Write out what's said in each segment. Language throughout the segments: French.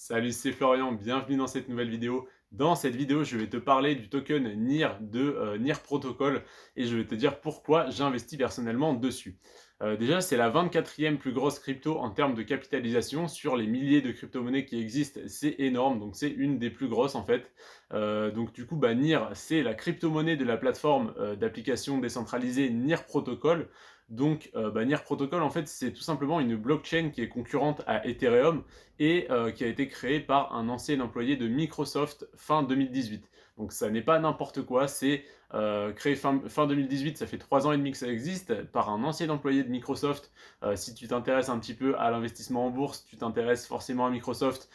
Salut, c'est Florian, bienvenue dans cette nouvelle vidéo. Dans cette vidéo, je vais te parler du token NIR de NIR Protocol et je vais te dire pourquoi j'investis personnellement dessus. Déjà, c'est la 24e plus grosse crypto en termes de capitalisation sur les milliers de crypto-monnaies qui existent. C'est énorme, donc c'est une des plus grosses en fait. Donc du coup, NIR, c'est la crypto-monnaie de la plateforme d'application décentralisée NIR Protocol. Donc, NIR Protocol, en fait, c'est tout simplement une blockchain qui est concurrente à Ethereum et qui a été créé par un ancien employé de Microsoft fin 2018. Donc ça n'est pas n'importe quoi, c'est créé fin 2018, ça fait 3 ans et demi que ça existe, par un ancien employé de Microsoft. Si tu t'intéresses un petit peu à l'investissement en bourse, tu t'intéresses forcément à Microsoft,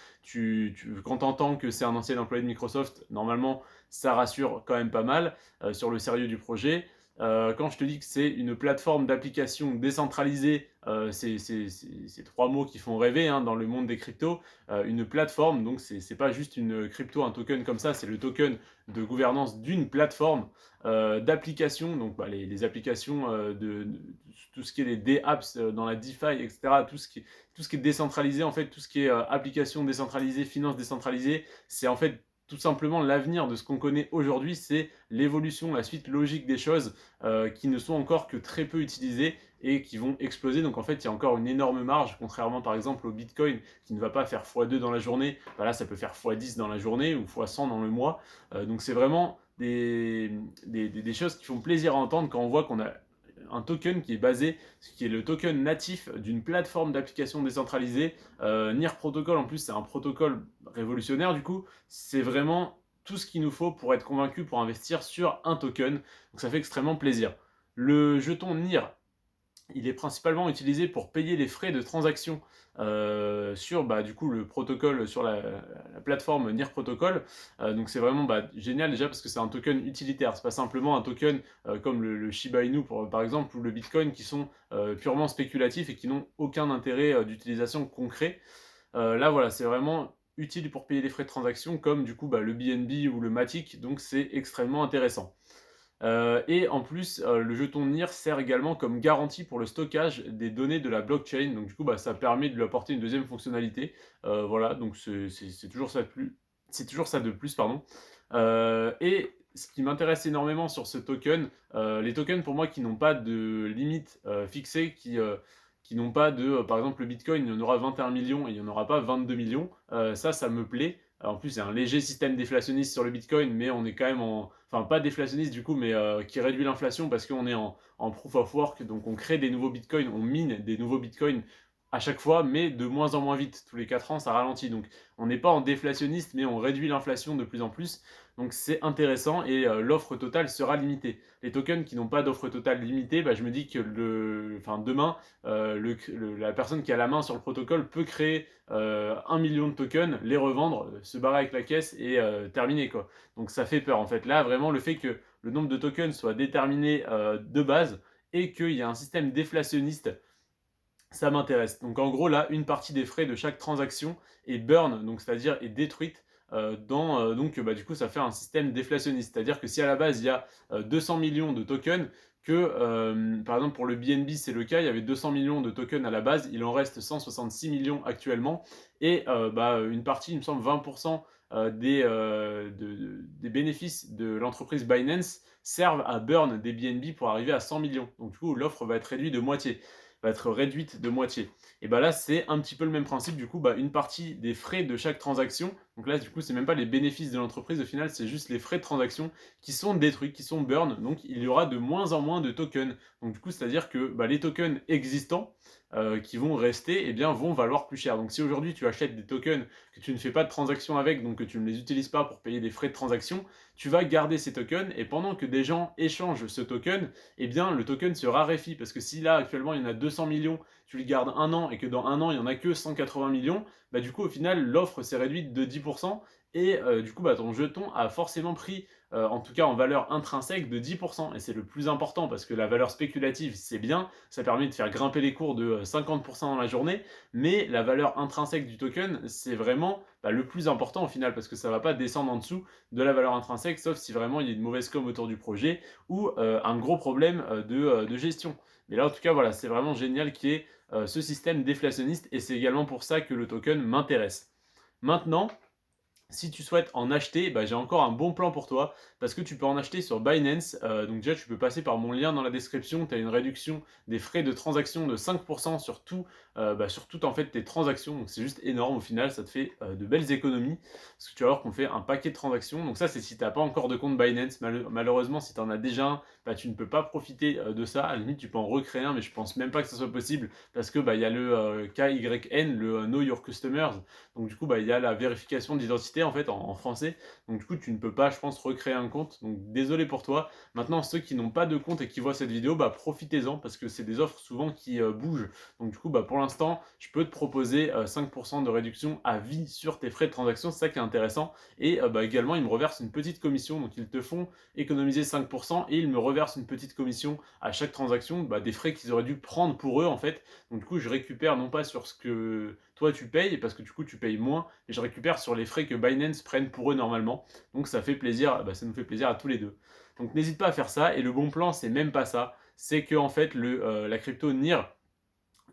quand tu entends que c'est un ancien employé de Microsoft, normalement ça rassure quand même pas mal sur le sérieux du projet. Quand je te dis que c'est une plateforme d'application décentralisée, c'est trois mots qui font rêver hein, dans le monde des cryptos. Une plateforme, donc c'est pas juste une crypto, un token comme ça, c'est le token de gouvernance d'une plateforme d'application, donc les applications de tout ce qui est les D-apps dans la DeFi, etc., tout ce qui est décentralisé, en fait, tout ce qui est application décentralisée, finance décentralisée, c'est en fait tout simplement l'avenir de ce qu'on connaît aujourd'hui, c'est l'évolution, la suite logique des choses qui ne sont encore que très peu utilisées et qui vont exploser. Donc en fait, il y a encore une énorme marge, contrairement par exemple au Bitcoin qui ne va pas faire x2 dans la journée. Là, ça peut faire x10 dans la journée ou x100 dans le mois. Donc c'est vraiment des choses qui font plaisir à entendre quand on voit qu'on a un token qui est basé, qui est le token natif d'une plateforme d'application décentralisée. NIR Protocol, en plus, c'est un protocole révolutionnaire, du coup, c'est vraiment tout ce qu'il nous faut pour être convaincu pour investir sur un token. Donc ça fait extrêmement plaisir. Le jeton NIR, il est principalement utilisé pour payer les frais de transaction sur du coup, le protocole, sur la plateforme NIR Protocol. Donc c'est vraiment génial déjà parce que c'est un token utilitaire. C'est pas simplement un token comme le Shiba Inu par exemple ou le Bitcoin qui sont purement spéculatifs et qui n'ont aucun intérêt d'utilisation concret. Là voilà, c'est vraiment utile pour payer les frais de transaction comme du coup le BNB ou le Matic. Donc c'est extrêmement intéressant. Et en plus, le jeton NIR sert également comme garantie pour le stockage des données de la blockchain. Donc du coup, ça permet de lui apporter une deuxième fonctionnalité. Voilà, donc c'est toujours ça de plus. C'est toujours ça de plus, pardon. Et ce qui m'intéresse énormément sur ce token, les tokens pour moi qui n'ont pas de limite fixée, qui n'ont pas de, par exemple le Bitcoin, il y en aura 21 millions et il n'y en aura pas 22 millions, ça me plaît. En plus, il y a un léger système déflationniste sur le Bitcoin, mais on est quand même en, enfin pas déflationniste du coup, mais qui réduit l'inflation parce qu'on est en proof of work, donc on crée des nouveaux bitcoins, on mine des nouveaux bitcoins à chaque fois, mais de moins en moins vite. Tous les 4 ans, ça ralentit. Donc on n'est pas en déflationniste, mais on réduit l'inflation de plus en plus. Donc c'est intéressant et l'offre totale sera limitée. Les tokens qui n'ont pas d'offre totale limitée, je me dis que demain, la personne qui a la main sur le protocole peut créer 1 million de tokens, les revendre, se barrer avec la caisse et terminer quoi. Donc ça fait peur en fait. Là vraiment le fait que le nombre de tokens soit déterminé de base et qu'il y a un système déflationniste, ça m'intéresse. Donc en gros là, une partie des frais de chaque transaction est burn, donc c'est-à-dire est détruite du coup ça fait un système déflationniste. C'est-à-dire que si à la base il y a 200 millions de tokens, que par exemple pour le BNB c'est le cas, il y avait 200 millions de tokens à la base, il en reste 166 millions actuellement, et une partie, il me semble 20% des bénéfices de l'entreprise Binance servent à burn des BNB pour arriver à 100 millions. Donc du coup l'offre va être réduite de moitié. Et là, c'est un petit peu le même principe. Du coup, une partie des frais de chaque transaction. Donc là, du coup, c'est même pas les bénéfices de l'entreprise. Au final, c'est juste les frais de transaction qui sont détruits, qui sont burn. Donc, il y aura de moins en moins de tokens. Donc, du coup, c'est-à-dire que les tokens existants qui vont rester, vont valoir plus cher. Donc, si aujourd'hui tu achètes des tokens que tu ne fais pas de transaction avec, donc que tu ne les utilises pas pour payer des frais de transaction, tu vas garder ces tokens et pendant que des gens échangent ce token, le token se raréfie parce que si là actuellement il y en a 200 millions, tu le gardes un an et que dans un an il n'y en a que 180 millions, du coup au final l'offre s'est réduite de 10% et du coup ton jeton a forcément pris en tout cas en valeur intrinsèque de 10%, et c'est le plus important parce que la valeur spéculative c'est bien, ça permet de faire grimper les cours de 50% dans la journée, mais la valeur intrinsèque du token c'est vraiment le plus important au final parce que ça ne va pas descendre en dessous de la valeur intrinsèque, sauf si vraiment il y a une mauvaise com autour du projet ou un gros problème de gestion. Mais là, en tout cas, voilà, c'est vraiment génial qu'il y ait ce système déflationniste et c'est également pour ça que le token m'intéresse. Maintenant, si tu souhaites en acheter, bah, j'ai encore un bon plan pour toi parce que tu peux en acheter sur Binance. Donc déjà, tu peux passer par mon lien dans la description. Tu as une réduction des frais de transaction de 5% sur tout, sur toutes en fait tes transactions. Donc c'est juste énorme au final, ça te fait de belles économies parce que tu vas voir qu'on fait un paquet de transactions. Donc ça, c'est si tu n'as pas encore de compte Binance. Malheureusement, si tu en as déjà un, bah, tu ne peux pas profiter de ça. À la limite, tu peux en recréer un, mais je pense même pas que ce soit possible parce que il y a le KYN, le Know Your Customers. Donc du coup, il y a la vérification d'identité en fait en français. Donc du coup, tu ne peux pas, je pense, recréer un compte. Donc désolé pour toi. Maintenant, ceux qui n'ont pas de compte et qui voient cette vidéo, profitez-en parce que c'est des offres souvent qui bougent. Donc du coup, pour l'instant, je peux te proposer 5% de réduction à vie sur tes frais de transaction. C'est ça qui est intéressant. Et également, ils me reversent une petite commission. Donc ils te font économiser 5% et ils me reversent une petite commission à chaque transaction, des frais qu'ils auraient dû prendre pour eux en fait. Donc du coup, je récupère non pas sur ce que toi tu payes, parce que du coup tu payes moins, et je récupère sur les frais que Binance prennent pour eux normalement. Donc ça fait plaisir, ça nous fait plaisir à tous les deux. Donc n'hésite pas à faire ça, et le bon plan, c'est même pas ça. C'est que en fait, la crypto NIR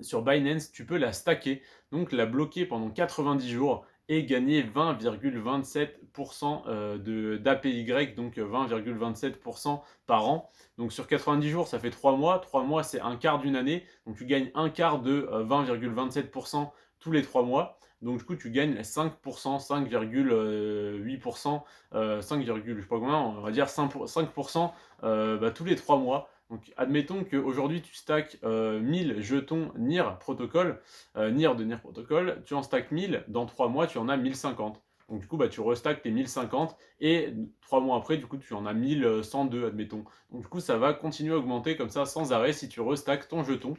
sur Binance, tu peux la stacker, donc la bloquer pendant 90 jours et gagner 20,27% d'APY, donc 20,27% par an. Donc sur 90 jours, ça fait 3 mois. 3 mois, c'est un quart d'une année. Donc tu gagnes un quart de 20,27% tous les 3 mois. Donc du coup, tu gagnes 5%, 5,8%, 5, je sais pas combien, on va dire 5% tous les 3 mois. Donc, admettons qu'aujourd'hui, tu stacks 1000 jetons NIR Protocol, NIR de NIR Protocol, tu en stacks 1000, dans 3 mois, tu en as 1050. Donc, du coup, tu restacks tes 1050 et 3 mois après, du coup, tu en as 1102, admettons. Donc, du coup, ça va continuer à augmenter comme ça sans arrêt si tu restacks ton jeton.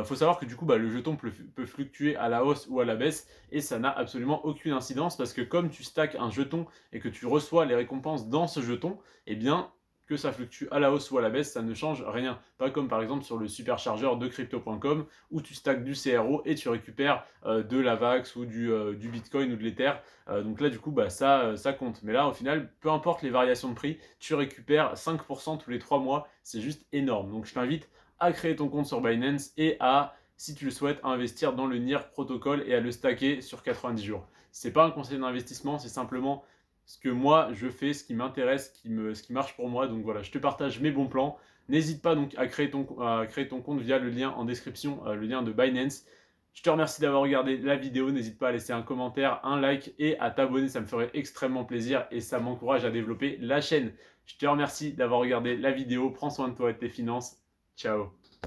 Faut savoir que du coup, le jeton peut fluctuer à la hausse ou à la baisse et ça n'a absolument aucune incidence parce que comme tu stacks un jeton et que tu reçois les récompenses dans ce jeton, eh bien, que ça fluctue à la hausse ou à la baisse, ça ne change rien. Pas comme par exemple sur le superchargeur de crypto.com où tu stacks du CRO et tu récupères de l'AVAX ou du Bitcoin ou de l'Ether. Donc là, du coup, ça compte. Mais là, au final, peu importe les variations de prix, tu récupères 5% tous les 3 mois. C'est juste énorme. Donc je t'invite à créer ton compte sur Binance et à, si tu le souhaites, investir dans le NIR protocole et à le stacker sur 90 jours. Ce n'est pas un conseil d'investissement, c'est simplement ce que moi je fais, ce qui m'intéresse, ce qui marche pour moi. Donc voilà, je te partage mes bons plans. N'hésite pas donc à créer ton compte via le lien en description, le lien de Binance. Je te remercie d'avoir regardé la vidéo. N'hésite pas à laisser un commentaire, un like et à t'abonner. Ça me ferait extrêmement plaisir et ça m'encourage à développer la chaîne. Je te remercie d'avoir regardé la vidéo. Prends soin de toi et de tes finances. Ciao.